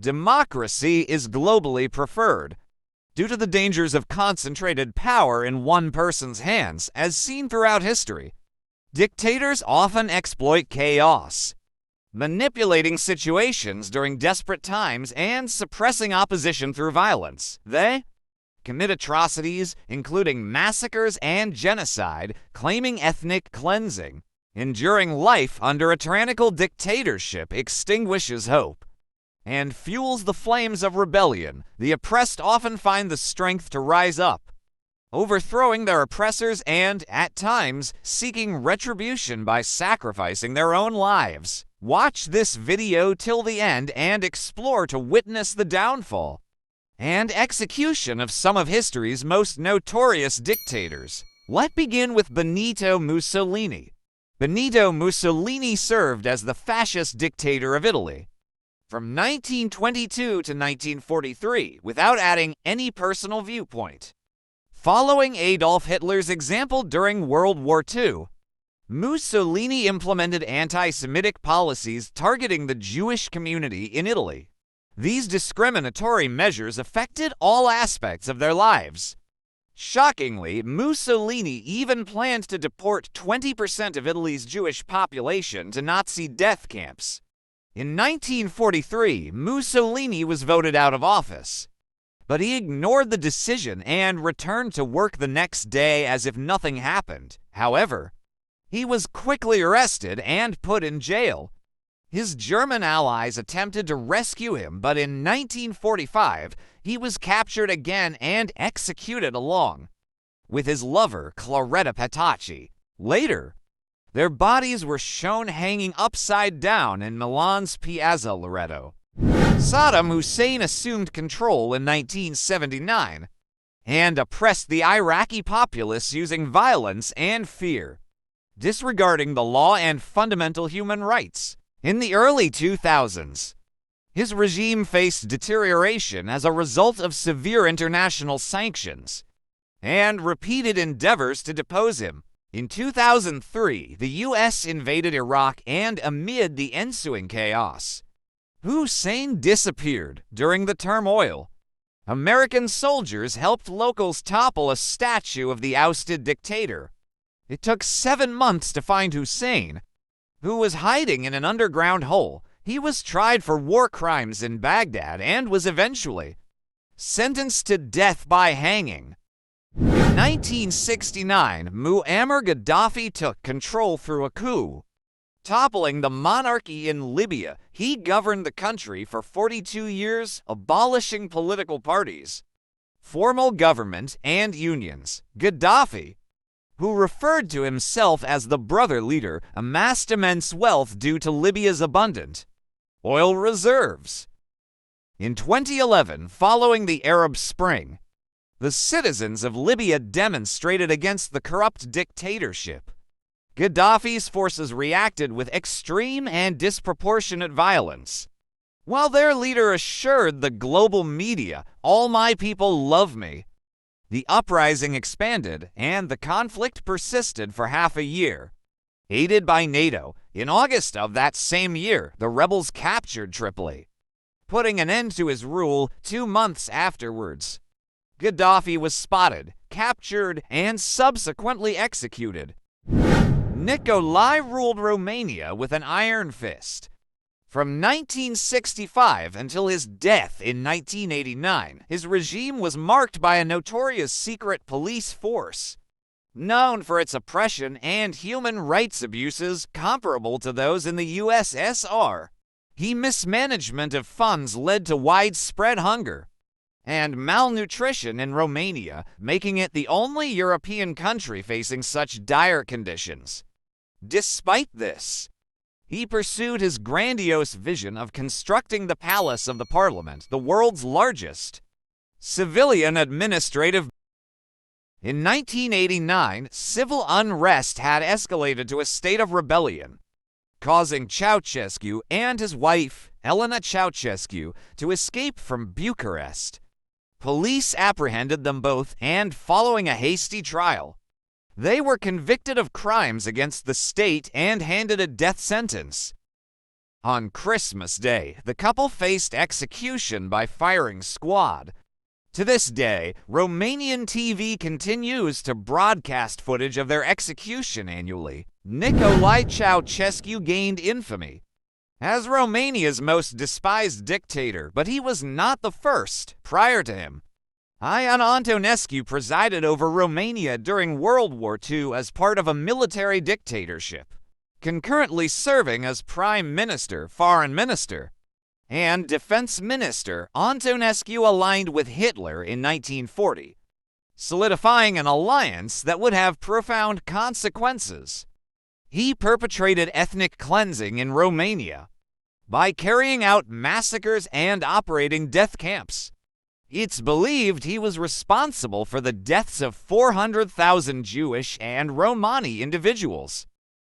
democracy is globally preferred, due to the dangers of concentrated power in one person's hands, as seen throughout history. Dictators often exploit chaos, manipulating situations during desperate times and suppressing opposition through violence. They commit atrocities, including massacres and genocide, claiming ethnic cleansing. Enduring life under a tyrannical dictatorship extinguishes hope and fuels the flames of rebellion. The oppressed often find the strength to rise up, overthrowing their oppressors and, at times, seeking retribution by sacrificing their own lives. Watch this video till the end and explore to witness the downfall and execution of some of history's most notorious dictators. Let's begin with Benito Mussolini. Benito Mussolini served as the fascist dictator of Italy from 1922 to 1943 without adding any personal viewpoint. Following Adolf Hitler's example during World War II, Mussolini implemented anti-Semitic policies targeting the Jewish community in Italy. These discriminatory measures affected all aspects of their lives. Shockingly, Mussolini even planned to deport 20% of Italy's Jewish population to Nazi death camps. In 1943, Mussolini was voted out of office, but he ignored the decision and returned to work the next day as if nothing happened. However, he was quickly arrested and put in jail. His German allies attempted to rescue him, but in 1945, he was captured again and executed along with his lover, Claretta Petacci. Later, their bodies were shown hanging upside down in Milan's Piazza Loreto. Saddam Hussein assumed control in 1979 and oppressed the Iraqi populace using violence and fear, disregarding the law and fundamental human rights. In the early 2000s, his regime faced deterioration as a result of severe international sanctions and repeated endeavors to depose him. In 2003, the U.S. invaded Iraq, and amid the ensuing chaos, Hussein disappeared. During the turmoil, American soldiers helped locals topple a statue of the ousted dictator. It took 7 months to find Hussein, who was hiding in an underground hole. He was tried for war crimes in Baghdad and was eventually sentenced to death by hanging. In 1969, Muamar Gaddafi took control through a coup, toppling the monarchy in Libya. He governed the country for 42 years, abolishing political parties, formal government, and unions. Gaddafi, who referred to himself as the brother leader, amassed immense wealth due to Libya's abundant oil reserves. In 2011, following the Arab Spring, the citizens of Libya demonstrated against the corrupt dictatorship. Gaddafi's forces reacted with extreme and disproportionate violence. While their leader assured the global media, "All my people love me," the uprising expanded and the conflict persisted for half a year. Aided by NATO, in August of that same year, the rebels captured Tripoli, putting an end to his rule. 2 months afterwards, Gaddafi was spotted, captured, and subsequently executed. Nicolae ruled Romania with an iron fist. From 1965 until his death in 1989, his regime was marked by a notorious secret police force, known for its oppression and human rights abuses comparable to those in the USSR. His mismanagement of funds led to widespread hunger and malnutrition in Romania, making it the only European country facing such dire conditions. Despite this, he pursued his grandiose vision of constructing the Palace of the Parliament, the world's largest civilian administrative. In 1989, civil unrest had escalated to a state of rebellion, causing Ceausescu and his wife, Elena Ceausescu, to escape from Bucharest. Police apprehended them both, and following a hasty trial, they were convicted of crimes against the state and handed a death sentence. On Christmas Day, the couple faced execution by firing squad. To this day, Romanian TV continues to broadcast footage of their execution annually. Nicolae Ceausescu gained infamy as Romania's most despised dictator, but he was not the first. Prior to him, Ion Antonescu presided over Romania during World War II as part of a military dictatorship, concurrently serving as Prime Minister, Foreign Minister, and Defense Minister. Antonescu aligned with Hitler in 1940, solidifying an alliance that would have profound consequences. He perpetrated ethnic cleansing in Romania by carrying out massacres and operating death camps. It's believed he was responsible for the deaths of 400,000 Jewish and Romani individuals.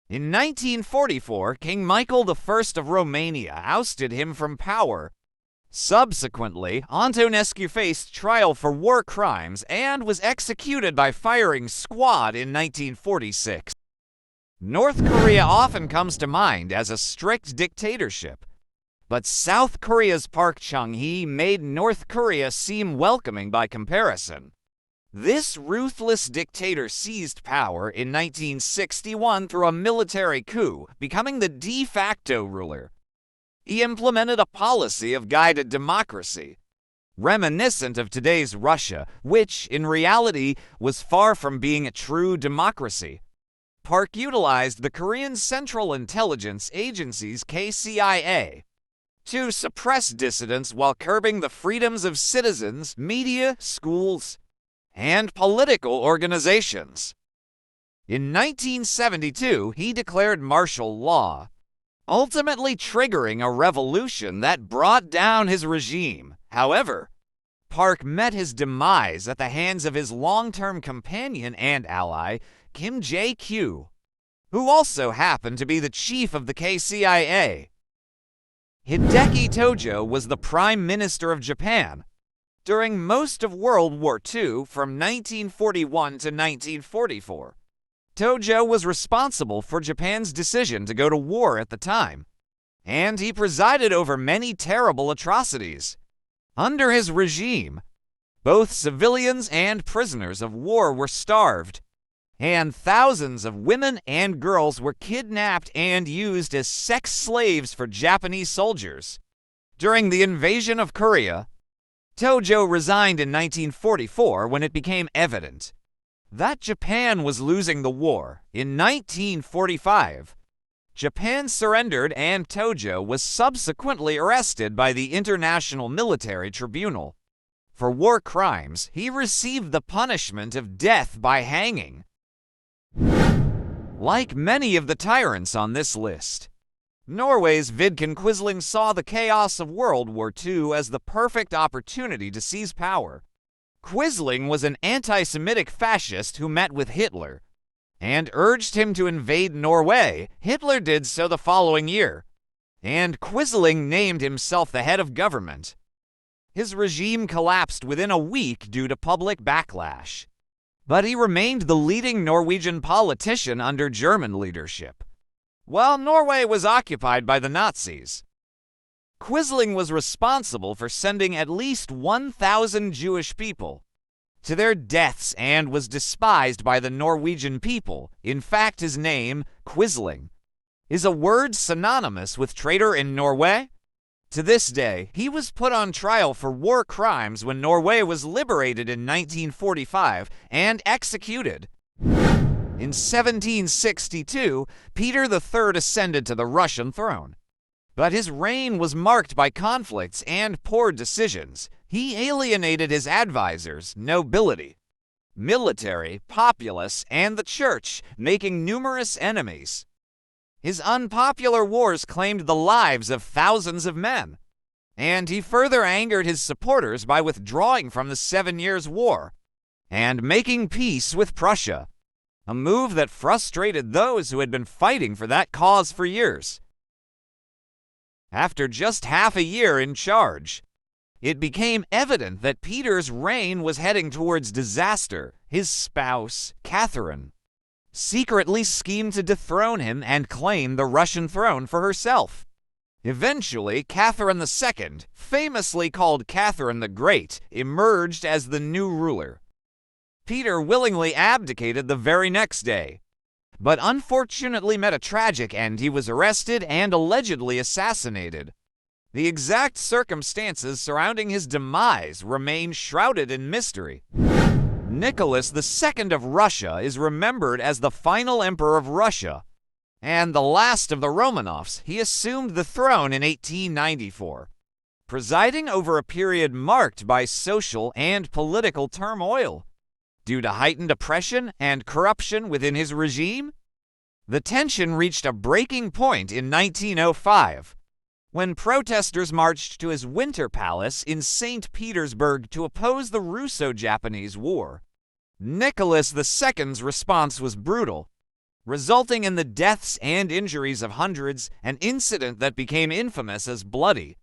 In 1944, King Michael I of Romania ousted him from power. Subsequently, Antonescu faced trial for war crimes and was executed by firing squad in 1946. North Korea often comes to mind as a strict dictatorship, but South Korea's Park Chung-hee made North Korea seem welcoming by comparison. This ruthless dictator seized power in 1961 through a military coup, becoming the de facto ruler. He implemented a policy of guided democracy, reminiscent of today's Russia, which, in reality, was far from being a true democracy. Park utilized the Korean Central Intelligence Agency's KCIA to suppress dissidents while curbing the freedoms of citizens, media, schools, and political organizations. In 1972, he declared martial law, ultimately triggering a revolution that brought down his regime. However, Park met his demise at the hands of his long-term companion and ally, Kim Jae-kyu, who also happened to be the chief of the KCIA. Hideki Tojo was the Prime Minister of Japan during most of World War II from 1941 to 1944. Tojo was responsible for Japan's decision to go to war at the time, and he presided over many terrible atrocities. Under his regime, both civilians and prisoners of war were starved, and thousands of women and girls were kidnapped and used as sex slaves for Japanese soldiers. During the invasion of Korea, Tojo resigned in 1944 when it became evident that Japan was losing the war. In 1945, Japan surrendered and Tojo was subsequently arrested by the International Military Tribunal. For war crimes, he received the punishment of death by hanging. Like many of the tyrants on this list, Norway's Viktor Quisling saw the chaos of World War II as the perfect opportunity to seize power. Quisling was an anti-Semitic fascist who met with Hitler and urged him to invade Norway. Hitler did so the following year, and Quisling named himself the head of government. His regime collapsed within a week due to public backlash, but he remained the leading Norwegian politician under German leadership, while Norway was occupied by the Nazis. Quisling was responsible for sending at least 1,000 Jewish people to their deaths and was despised by the Norwegian people. In fact, his name, Quisling, is a word synonymous with traitor in Norway. To this day, he was put on trial for war crimes when Norway was liberated in 1945 and executed. In 1762, Peter III ascended to the Russian throne, but his reign was marked by conflicts and poor decisions. He alienated his advisors, nobility, military, populace, and the church, making numerous enemies. His unpopular wars claimed the lives of thousands of men, and he further angered his supporters by withdrawing from the 7 Years' War and making peace with Prussia, a move that frustrated those who had been fighting for that cause for years. After just half a year in charge, it became evident that Peter's reign was heading towards disaster. His spouse, Catherine, secretly schemed to dethrone him and claim the Russian throne for herself. Eventually, Catherine II, famously called Catherine the Great, emerged as the new ruler. Peter willingly abdicated the very next day, but unfortunately met a tragic end. He was arrested and allegedly assassinated. The exact circumstances surrounding his demise remain shrouded in mystery. Nicholas II of Russia is remembered as the final emperor of Russia, and the last of the Romanovs. He assumed the throne in 1894, presiding over a period marked by social and political turmoil. Due to heightened oppression and corruption within his regime, the tension reached a breaking point in 1905, when protesters marched to his Winter Palace in St. Petersburg to oppose the Russo-Japanese War. Nicholas II's response was brutal, resulting in the deaths and injuries of hundreds, an incident that became infamous as Bloody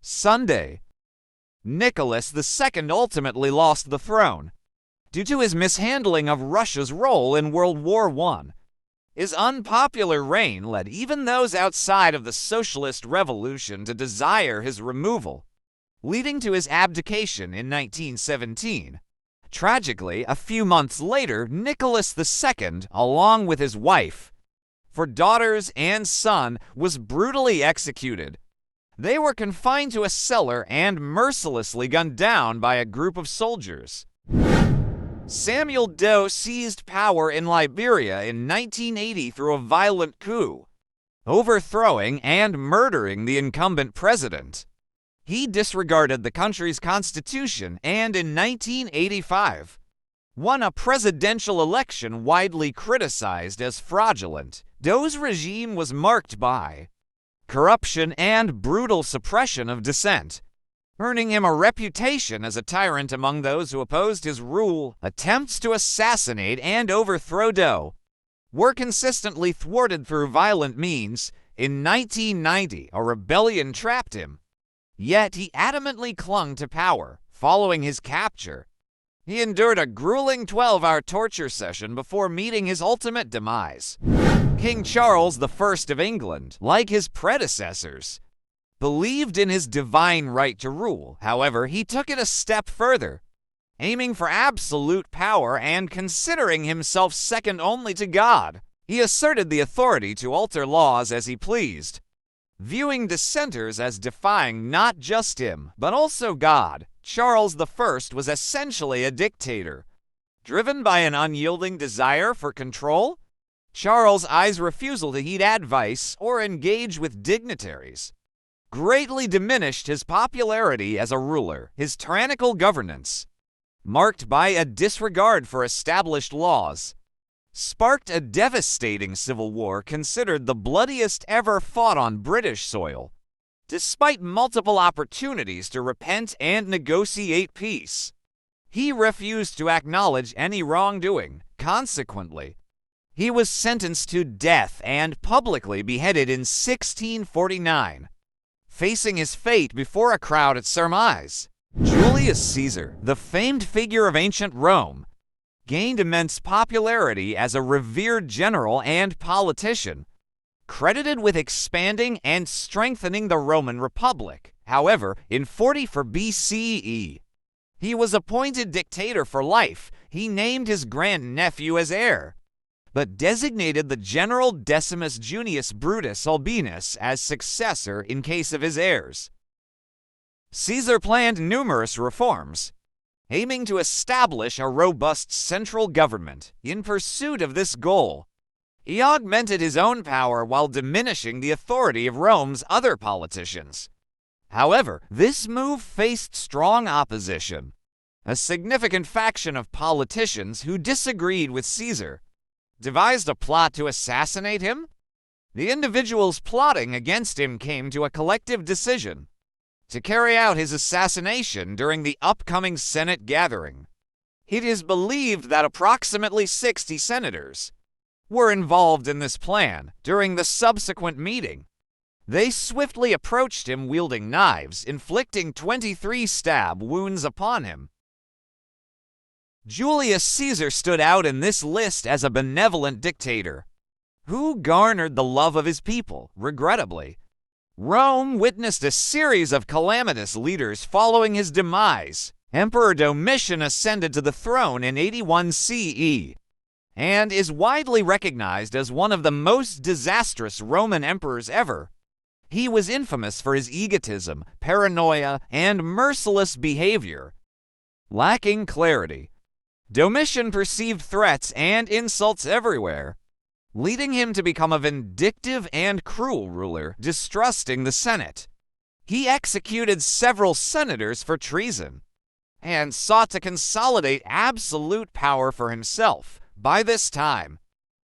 Sunday. Nicholas II ultimately lost the throne due to his mishandling of Russia's role in World War I. His unpopular reign led even those outside of the socialist revolution to desire his removal, leading to his abdication in 1917. Tragically, a few months later, Nicholas II, along with his wife, for daughters and son, was brutally executed. They were confined to a cellar and mercilessly gunned down by a group of soldiers. Samuel Doe seized power in Liberia in 1980 through a violent coup, overthrowing and murdering the incumbent president. He disregarded the country's constitution and in 1985 won a presidential election widely criticized as fraudulent. Doe's regime was marked by corruption and brutal suppression of dissent, earning him a reputation as a tyrant among those who opposed his rule. Attempts to assassinate and overthrow Doe were consistently thwarted through violent means. In 1990, a rebellion trapped him, yet he adamantly clung to power. Following his capture, he endured a grueling 12-hour torture session before meeting his ultimate demise. King Charles I of England, like his predecessors, believed in his divine right to rule. However, he took it a step further, aiming for absolute power and considering himself second only to God. He asserted the authority to alter laws as he pleased, viewing dissenters as defying not just him, but also God. Charles I was essentially a dictator, driven by an unyielding desire for control. Charles' refusal to heed advice or engage with dignitaries greatly diminished his popularity as a ruler. His tyrannical governance, marked by a disregard for established laws, sparked a devastating civil war considered the bloodiest ever fought on British soil. Despite multiple opportunities to repent and negotiate peace, he refused to acknowledge any wrongdoing. Consequently, he was sentenced to death and publicly beheaded in 1649, facing his fate before a crowd at Versailles. Julius Caesar, the famed figure of ancient Rome, gained immense popularity as a revered general and politician, credited with expanding and strengthening the Roman Republic. However, in 44 BCE, he was appointed dictator for life. He named his grandnephew as heir, but designated the general Decimus Junius Brutus Albinus as successor in case of his heirs. Caesar planned numerous reforms, aiming to establish a robust central government. In pursuit of this goal, he augmented his own power while diminishing the authority of Rome's other politicians. However, this move faced strong opposition. A significant faction of politicians who disagreed with Caesar devised a plot to assassinate him. The individuals plotting against him came to a collective decision to carry out his assassination during the upcoming Senate gathering. It is believed that approximately 60 senators were involved in this plan. During the subsequent meeting, they swiftly approached him wielding knives, inflicting 23 stab wounds upon him. Julius Caesar stood out in this list as a benevolent dictator who garnered the love of his people. Regrettably, Rome witnessed a series of calamitous leaders following his demise. Emperor Domitian ascended to the throne in 81 CE and is widely recognized as one of the most disastrous Roman emperors ever. He was infamous for his egotism, paranoia, and merciless behavior. Lacking clarity, Domitian perceived threats and insults everywhere, leading him to become a vindictive and cruel ruler, distrusting the Senate. He executed several senators for treason and sought to consolidate absolute power for himself. By this time,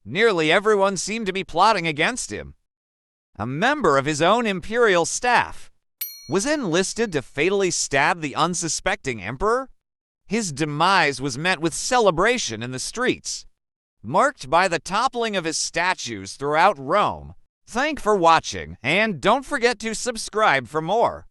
nearly everyone seemed to be plotting against him. A member of his own imperial staff was enlisted to fatally stab the unsuspecting emperor. His demise was met with celebration in the streets, marked by the toppling of his statues throughout Rome. Thanks for watching, and don't forget to subscribe for more.